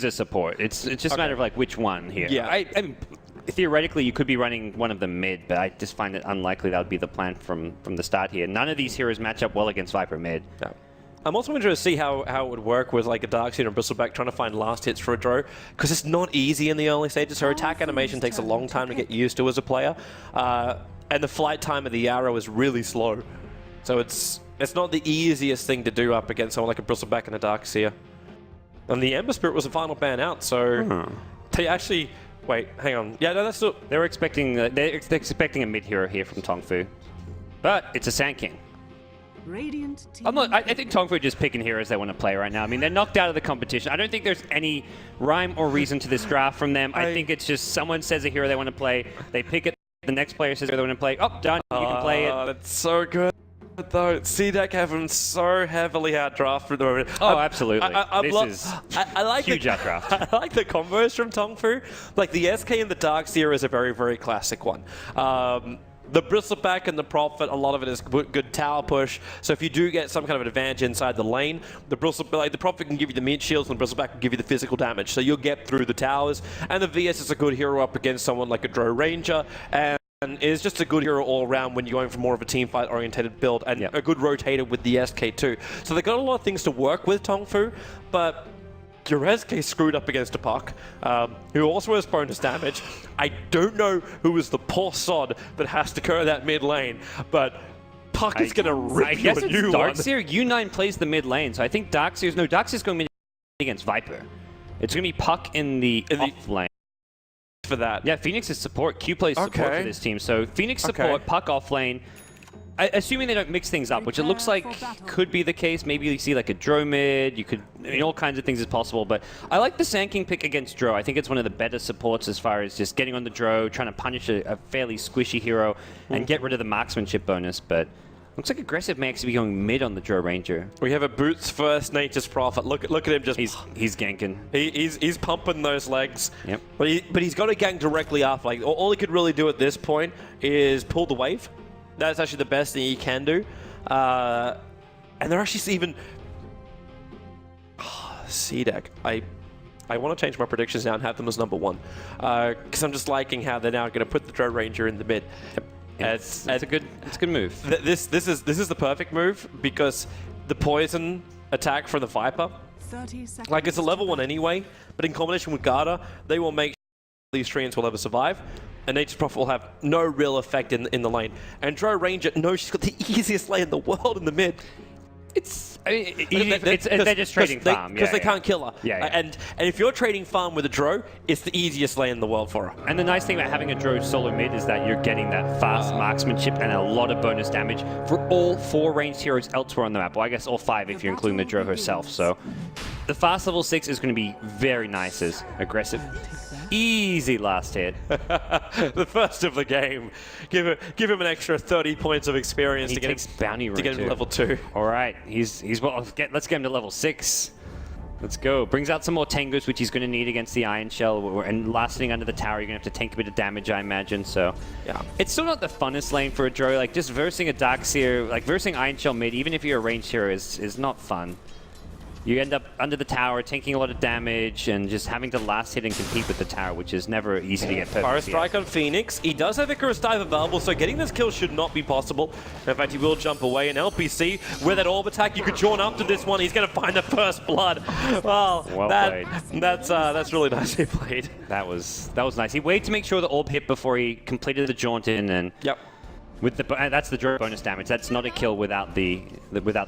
a support. It's just a matter of like which one here. Yeah. I mean, theoretically, you could be running one of them mid, but I just find it unlikely that would be the plan from the start here. None of these heroes match up well against Viper mid. Yeah. I'm also interested to see how it would work with like a Darkseer and Bristleback trying to find last hits for a draw, because it's not easy in the early stages. Her attack animation takes a long time to get used to as a player, and the flight time of the arrow is really slow. So it's not the easiest thing to do up against someone like a Bristleback and a Darkseer. And the Ember Spirit was a final ban out, so they actually... Wait, hang on. Yeah, no, that's still... They're expecting a mid hero here from TongFu, but it's a Sand King. I think TongFu are just picking heroes they want to play right now. I mean, they're knocked out of the competition. I don't think there's any rhyme or reason to this draft from them. I think it's just someone says a hero they want to play, they pick it, the next player says they want to play, oh, done, you can play it. That's so good. Though CDEC have them so heavily outdrafted at the moment. Oh, absolutely. This is I like huge outdraft. I like the combos from TongFu. Like the SK and the Darkseer is a very, very classic one. The Bristleback and the Prophet, a lot of it is good tower push. So if you do get some kind of advantage inside the lane, the Prophet can give you the mid shields and the Bristleback can give you the physical damage. So you'll get through the towers. And the VS is a good hero up against someone like a Dro Ranger. And is just a good hero all around when you're going for more of a team fight orientated build, and a good rotator with the SK too. So they've got a lot of things to work with, TongFu, but your SK screwed up against a Puck, who also has bonus damage. I don't know who is the poor sod that has to carry that mid lane, but Puck is going to rip you a new one. Darkseer, U9 plays the mid lane, so I think Darkseer's going mid against Viper. It's going to be Puck in the off lane. For that. Yeah, Phoenix is support. Q plays support for this team. So Phoenix support, Puck off lane. Assuming they don't mix things up, which it looks like could be the case. Maybe you see like a Dro mid. You could, I mean, all kinds of things is possible. But I like the Sand King pick against Dro. I think it's one of the better supports as far as just getting on the Dro, trying to punish a fairly squishy hero and get rid of the marksmanship bonus. But looks like Aggressive may actually be going mid on the Dro Ranger. We have a Boots first, Nature's Prophet. Look at him just... He's ganking. He's pumping those legs. Yep. But he's got to gank directly after. Like, all he could really do at this point is pull the wave. That's actually the best thing he can do. And they're actually even... CDEC. I want to change my predictions now and have them as #1. Because I'm just liking how they're now going to put the Dro Ranger in the mid. Yep. It's a good move. This is the perfect move, because the poison attack from the Viper, like it's a level 1 anyway, but in combination with Garda, they will make sure these treants will ever survive, and Nature's Prophet will have no real effect in the lane. And Dro Ranger, no, she's got the easiest lane in the world in the mid. They're just trading farm. Because they can't kill her. Yeah. And if you're trading farm with a Dro, it's the easiest lane in the world for her. And the nice thing about having a Dro solo mid is that you're getting that fast marksmanship and a lot of bonus damage for all 4 ranged heroes elsewhere on the map. Well, I guess all 5 if you're including the Dro herself. So the fast level 6 is going to be very nice as Aggressive. Easy last hit. The first of the game. Give him an extra 30 points of experience to get him to level 2. All right, well. Let's get him to level 6. Let's go. Brings out some more Tengus, which he's going to need against the Iron Shell. And last thing under the tower, you're going to have to tank a bit of damage, I imagine. So yeah, it's still not the funnest lane for a Dro. Like just versing a Darkseer, like versing Iron Shell mid, even if you're a ranged hero, is not fun. You end up under the tower, taking a lot of damage, and just having to last hit and compete with the tower, which is never easy to get perfect. Fire Strike on Phoenix. He does have Icarus Dive available, so getting this kill should not be possible. In fact, he will jump away. And LPC, with that orb attack, you could join up to this one. He's going to find the first blood. Well played. That's really nicely played. That was nice. He waited to make sure the orb hit before he completed the jaunt in, and yep. With that's the Dro bonus damage. That's not a kill without the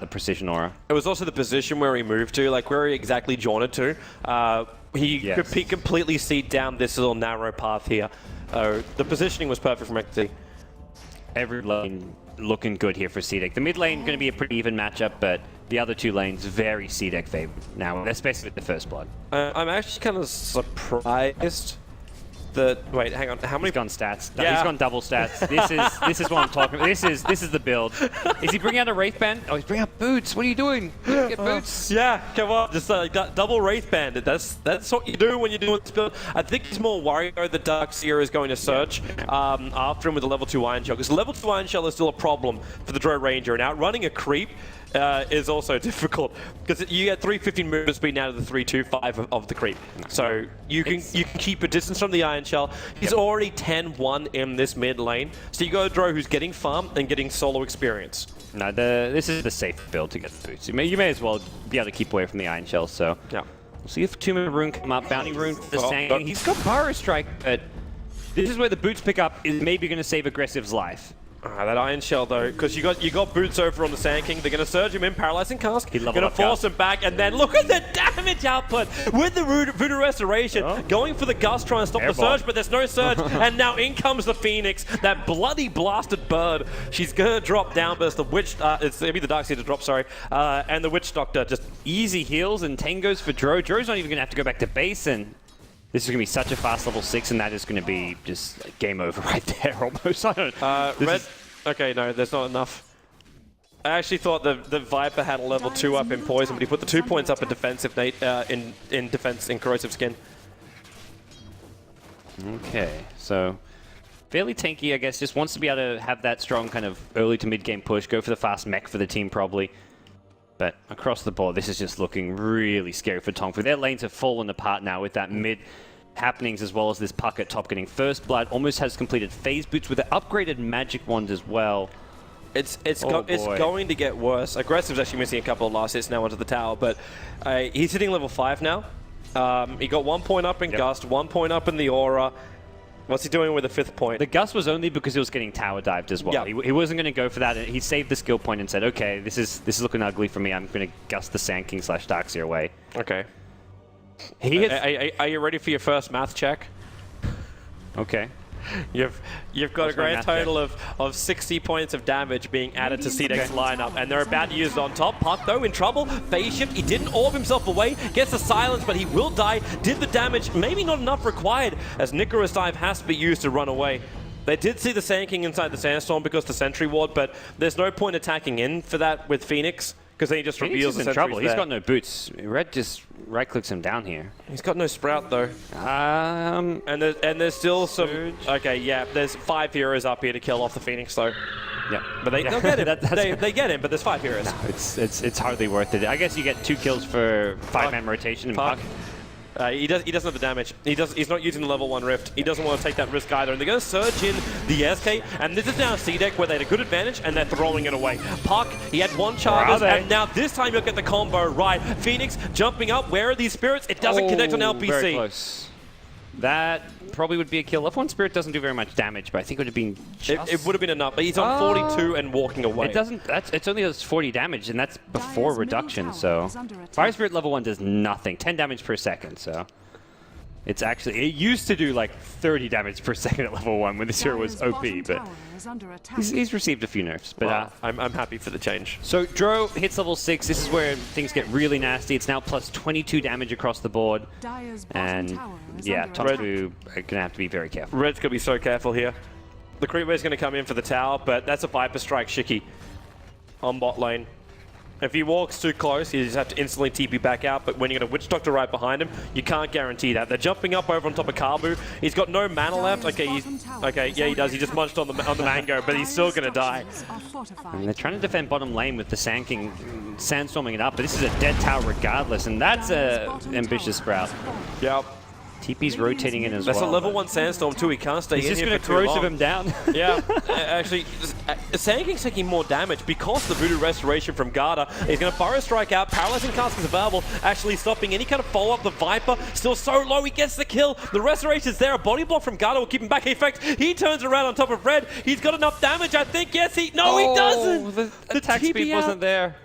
precision aura. It was also the position where he moved to, like where he exactly jaunted to. He could completely see down this little narrow path here. The positioning was perfect from XD. Every lane looking good here for CDEC. The mid lane going to be a pretty even matchup, but the other 2 lanes very CDEC favored now, especially with the first blood. I'm actually kind of surprised. Wait, hang on. How many? He's gone stats. Yeah. He's gone double stats. This is what I'm talking about. This is the build. Is he bringing out a Wraith Band? Oh, he's bringing out boots. What are you doing? Get boots. Yeah, come on. Just double Wraith Band. That's what you do when you're doing this build. I think he's more worried though that Darkseer is going to search after him with the level 2 Iron Shell, because level 2 Iron Shell is still a problem for the Dro Ranger, and outrunning a creep is also difficult because you get 315 movement speed now to the 325 of the creep. So you can keep a distance from the Iron Shell. He's already 10-1 in this mid lane. So you got a Dro who's getting farm and getting solo experience. No, this is the safe build to get the boots. You may as well be able to keep away from the Iron Shell. So yeah. We'll see if Tomb Rune come up. Bounty Rune for the Sang. but He's got Burrow Strike, but this is where the boots pick up is maybe going to save Aggressive's life. That Iron Shell though, because you got boots over on the Sand King. They're going to surge him in, paralyzing cast. Going to force him back, and then look at the damage output with the Voodoo Restoration. Going for the Gust, trying to stop the surge, but there's no surge. And now in comes the Phoenix, that bloody blasted bird. She's going to drop down, but it's the Witch. It's maybe the Darkseer to drop, sorry. And the Witch Doctor just easy heals and tangos for Dro. Dro's not even going to have to go back to base, and this is going to be such a fast level 6, and that is going to be just like game over right there almost. I don't Red. Okay, no, there's not enough. I actually thought the Viper had a level 2 up in Poison, but he put the 2 points up in defensive in defense in Corrosive Skin. Okay, so fairly tanky, I guess. Just wants to be able to have that strong kind of early to mid game push. Go for the fast mech for the team probably. But across the board, this is just looking really scary for TongFu. Their lanes have fallen apart now with that mid happenings, as well as this Puck at top getting first blood. Almost has completed phase boots with the upgraded magic wand as well. It's going to get worse. Aggressive's actually missing a couple of last hits now onto the tower, but he's hitting level 5 now. He got 1 point up in Gust, 1 point up in the Aura. What's he doing with the 5th point? The Gust was only because he was getting tower dived as well. Yeah. He wasn't going to go for that. He saved the skill point and said, okay, this is looking ugly for me. I'm going to Gust the Sand King / Darkseer away. Okay. Are you ready for your first math check? Okay. You've got a grand total of 60 points of damage being added to CDEC's lineup, and they're about to use it on top. Puck, though, in trouble. Phase shift. He didn't orb himself away. Gets the silence, but he will die. Did the damage. Maybe not enough required, as Nicholas Dive has to be used to run away. They did see the Sand King inside the Sandstorm because the Sentry Ward, but there's no point attacking in for that with Phoenix, because then he just reveals the in trouble. there. He's got no boots. Red just right-clicks him down here. He's got no Sprout, though. And there's still some... Surge. Okay, yeah, there's 5 heroes up here to kill off the Phoenix, though. Yeah, but they'll get him. they get him, but there's 5 heroes. No, it's hardly worth it. I guess you get 2 kills for 5-man rotation and Puck. He doesn't have the damage. He's not using the level 1 Rift. He doesn't want to take that risk either. And they're going to surge in the SK. And this is now CDEC where they had a good advantage and they're throwing it away. Puck, he had 1 charge. And now this time you'll get the combo right. Phoenix jumping up. Where are these spirits? It doesn't connect on LPC. Very close. That probably would be a kill. Level 1 Spirit doesn't do very much damage, but I think it would have been just... It would have been enough, but he's on 42 and walking away. It doesn't... It's only does 40 damage, and that's before reduction, so... Fire Spirit level 1 does nothing. 10 damage per second, so... It's actually... It used to do like 30 damage per second at level 1 when this hero was OP, but... He's received a few nerfs, but... Well, I'm happy for the change. So Dro hits level 6. This is where things get really nasty. It's now plus 22 damage across the board. And yeah, TongFu are going to have to be very careful. Red's going to be so careful here. The creep wave's going to come in for the tower, but that's a Viper Strike Shiki on bot lane. If he walks too close, he just have to instantly TP back out, but when you got a Witch Doctor right behind him, you can't guarantee that. They're jumping up over on top of Kabu. He's got no mana left. Okay, yeah, he does. He just munched on the mango, but he's still gonna die. And they're trying to defend bottom lane with the Sand King sandstorming it up, but this is a dead tower regardless, and that's a ambitious Sprout. Yep. TP's rotating in as well. That's a level 1 Sandstorm too. He can't stay in here for too long. He's just going to corrosive him down. Yeah, actually, Sand King's taking more damage because the Voodoo Restoration from Garda. He's going to Burrow Strike out. Paralyzing Cast is available, actually stopping any kind of follow-up. The Viper still so low. He gets the kill. The Restoration's there. A body block from Garda will keep him back. In fact, he turns around on top of Red. He's got enough damage, I think. Yes, he doesn't. The attack speed wasn't there.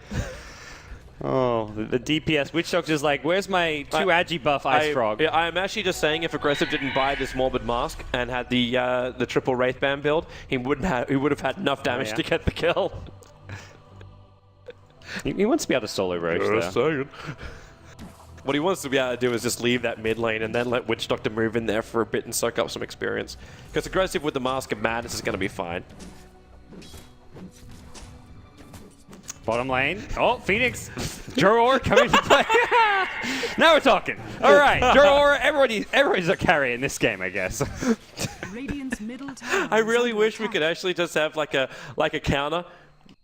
Oh, the DPS Witch Doctor's like, where's my 2 agi buff Ice Frog? I'm actually just saying if Aggressive didn't buy this Morbid Mask and had the triple Wraith Band build, he would have had enough damage to get the kill. He wants to be able to solo roach though. What he wants to be able to do is just leave that mid lane and then let Witch Doctor move in there for a bit and soak up some experience. Because Aggressive with the Mask of Madness is going to be fine. Bottom lane. Oh, Phoenix. Dro coming to play. Now we're talking. All right, Dro everybody's a carry in this game, I guess. I really wish we could actually just have like a counter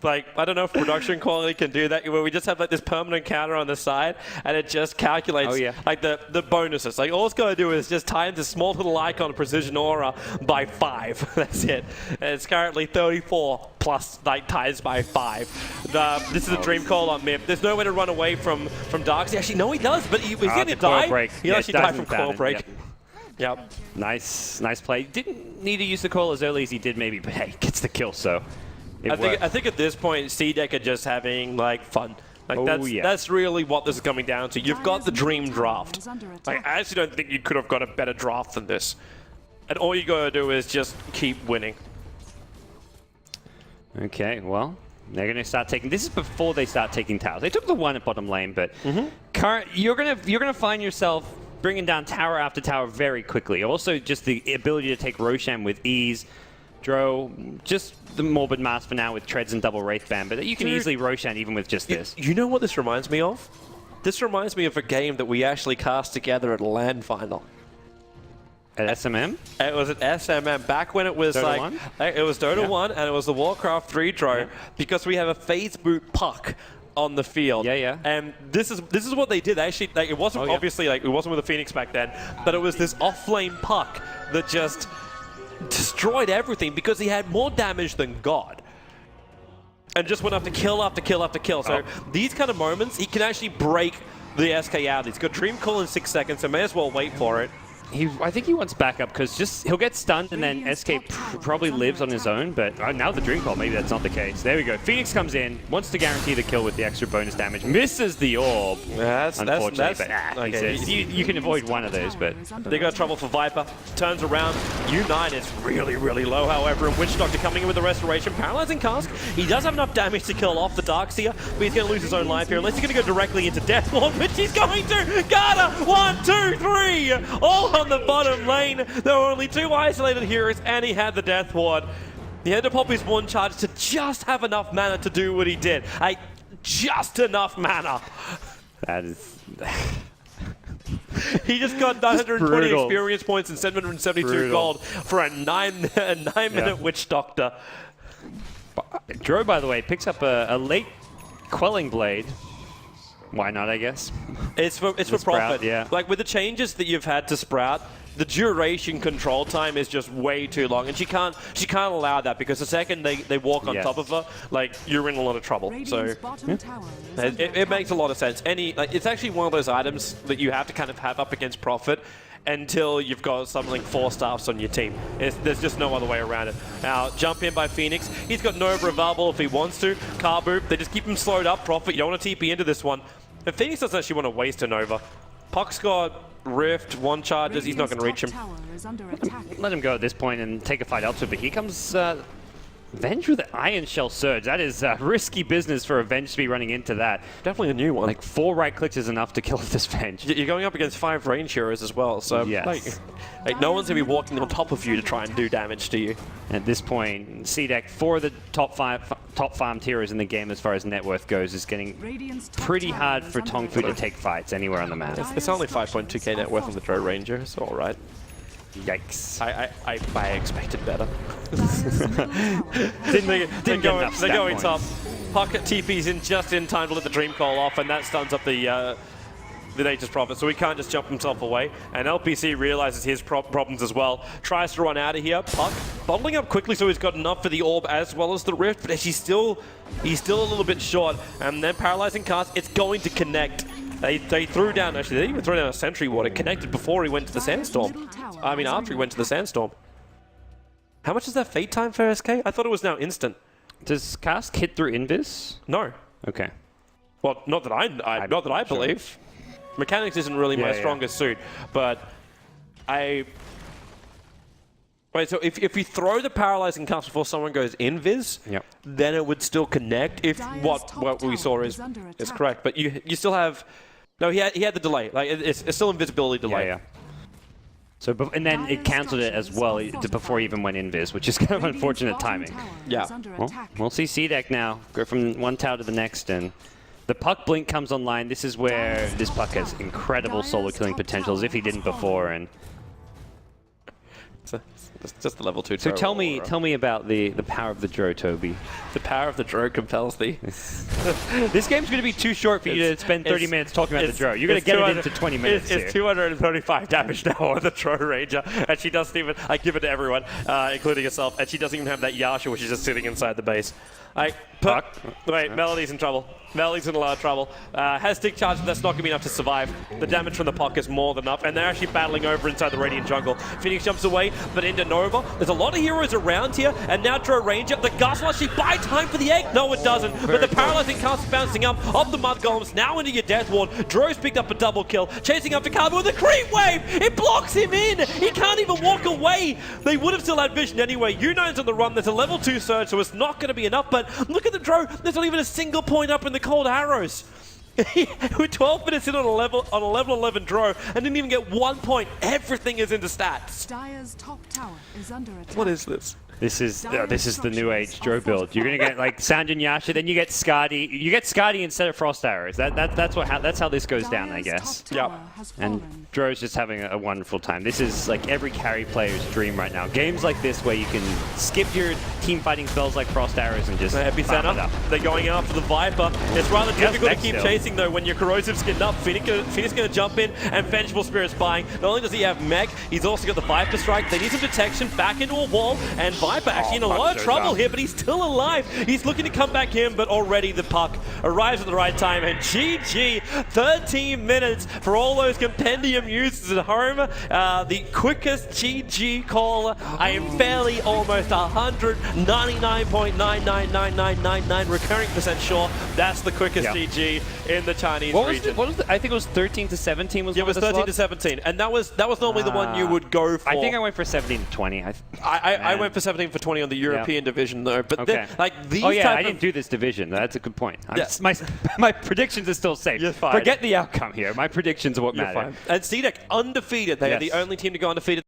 Like, I don't know if production quality can do that, where we just have like this permanent counter on the side, and it just calculates like the bonuses. Like, all it's got to do is just time this small little icon Precision Aura by 5. That's it. And it's currently 34 plus like times by 5. This is a dream call on Mip. There's no way to run away from Darkseid. Actually, no, he does, but he's going to die. He'll actually die from coil break. Yep. Nice play. Didn't need to use the call as early as he did, maybe, but hey, gets the kill, so. I think at this point, CDEC are just having like fun. Like that's really what this is coming down to. You've got the dream draft. Like, I actually don't think you could have got a better draft than this. And all you gotta do is just keep winning. Okay, well, they're gonna start taking. This is before they start taking towers. They took the one at bottom lane, but you're gonna find yourself bringing down tower after tower very quickly. Also, just the ability to take Roshan with ease. Dro, just the Morbid Mask for now with Treads and double Wraith Band, but you can easily Roshan even with just this. You know what this reminds me of? This reminds me of a game that we actually cast together at a LAN final. At SMM? It was at SMM, back when it was Dota 1? It was Dota 1 and it was the Warcraft 3 Dro, because we have a phase boot puck on the field. And this is what they did. Actually, like, it wasn't obviously like it wasn't with the Phoenix back then, but it was this off-lane puck that just destroyed everything because he had more damage than God. And just went after kill after kill after kill. So these kind of moments, he can actually break the SK out. He's got Dream Call in 6 seconds, so may as well wait for it. I think he wants backup because he'll get stunned and then SK probably lives on his own, but now the Dream Call, maybe that's not the case. There we go. Phoenix comes in, wants to guarantee the kill with the extra bonus damage, misses the orb, unfortunately, but you can avoid one of those, but... They got trouble for Viper, turns around, U9 is really, really low, however, and Witch Doctor coming in with the Restoration, Paralyzing Cask. He does have enough damage to kill off the Darkseer, but he's going to lose his own life here, unless he's going to go directly into Death Ward, which he's going to! Garda! 1, 2, 3! All on the bottom lane. There were only 2 isolated heroes, and he had the Death Ward. He had to pop his 1 charge to just have enough mana to do what he did. Just enough mana. That is... He just got 920 experience points and 772 gold for a 9-minute Witch Doctor. Dro, by the way, picks up a late Quelling Blade. Why not, I guess? It's for profit. Like, with the changes that you've had to Sprout, the duration control time is just way too long, and she can't allow that, because the second they walk on top of her, like, you're in a lot of trouble. So it makes a lot of sense. It's actually one of those items that you have to kind of have up against profit until you've got something like 4 staffs on your team. There's just no other way around it. Now, jump in by Phoenix. He's got Nova available if he wants to. Carboop, they just keep him slowed up. Profit, you don't want to TP into this one. And Phoenix doesn't actually want to waste a Nova. Puck's got Rift, 1 charges, he's not going to reach him. Let him go at this point and take a fight elsewhere, but here comes Venge with the Iron Shell Surge. That is risky business for a Venge to be running into that. Definitely a new one. Like 4 right clicks is enough to kill this Venge. You're going up against 5 range heroes as well, so like no one's going to be walking on top of you to try and do damage to you. At this point, CDEC, 4 of the top farmed heroes in the game as far as net worth goes, is getting pretty hard for TongFu to take fights anywhere on the map. It's only 5.2k net worth on the Dro Ranger, so alright. Yikes. I expected better. Didn't go they're going top. Pocket TP's in just in time to let the Dream Call off, and that stuns up the Nature's Prophet, so he can't just jump himself away. And LPC realizes his problems as well. Tries to run out of here. Puck bottling up quickly, so he's got enough for the orb as well as the Rift, but he's still a little bit short. And then Paralyzing Cast, it's going to connect. They threw down, actually, they didn't even throw down a Sentry Ward. It connected before he went to the Sandstorm. I mean, after he went to the Sandstorm. How much is that Fate time for SK? I thought it was now instant. Does Cast hit through Invis? No. Okay. Well, not that I believe. Mechanics isn't really my strongest suit, but Wait, so if you throw the Paralyzing Cast before someone goes invis, then it would still connect if what we saw is correct. But you still have... No, he had the delay. Like, it's still invisibility delay. So, and then it cancelled it as well before he even went invis, which is kind of unfortunate timing. Yeah. Well, we'll see CDEC now go from one tower to the next, and the Puck Blink comes online. This is where this Puck has incredible solo killing potential, as if he didn't before, and... It's just the level 2 So Dro. tell me about the power of the Dro, Toby. The power of the Dro compels thee. This game's going to be too short for you to spend 30 minutes talking about the Dro. You're going to get it into 20 minutes It's here. 235 damage now on the Dro Ranger, and she doesn't even... I give it to everyone, including herself, and she doesn't even have that Yasha, which is just sitting inside the base. Wait, Melody's in trouble. Melody's in a lot of trouble. Has Stick Charge, but that's not going to be enough to survive. The damage from the Puck is more than enough, and they're actually battling over inside the Radiant jungle. Phoenix jumps away, but into Nova. There's a lot of heroes around here, and now Dro Ranger. The Gus will actually buy time for the egg. No, it doesn't. But the paralyzing cast is bouncing up off the Mud Golems, now into your Death Ward. Dro's picked up a double kill, chasing after Carver with a creep wave. It blocks him in. He can't even walk away. They would have still had vision anyway. Union's on the run. There's a level 2 surge, so it's not going to be enough. But look at the Dro. There's not even a single point up in the cold arrows. We're 12 minutes in on a level 11 Dro and didn't even get 1 point. Everything is into stats. Dire's top tower is under attack. What is this? This is the new age Dro build. You're gonna get like Sanjin Yasha, then you get Skadi. You get Skadi instead of Frost Arrows. That's how this goes down, I guess. Yeah. And Dro's just having a wonderful time. This is like every carry player's dream right now. Games like this where you can skip your team fighting spells like Frost Arrows and just farm it up. They're going after the Viper. It's rather difficult to keep chasing though when you're corrosive skinned up. Phoenix going to jump in, and Vengeful Spirit's buying. Not only does he have Mech, he's also got the Viper Strike. They need some detection back into a wall, and Viper actually in a lot of trouble here, but he's still alive. He's looking to come back in, but already the Puck arrives at the right time, and GG, 13 minutes for all those Compendium users at home. The quickest GG call. I am fairly almost 199.999999 recurring % sure that's the quickest GG in the Chinese region. What was I think it was 13 to 17 was it was 13 to 17, and that was normally the one you would go for. I think I went for 17 to 20. I went for 17 for 20 on the European division though, but like these I didn't do this division. That's a good point. My predictions are still safe. You're fine. Forget the outcome here. My predictions are what matter. And CDEC undefeated. They are the only team to go undefeated.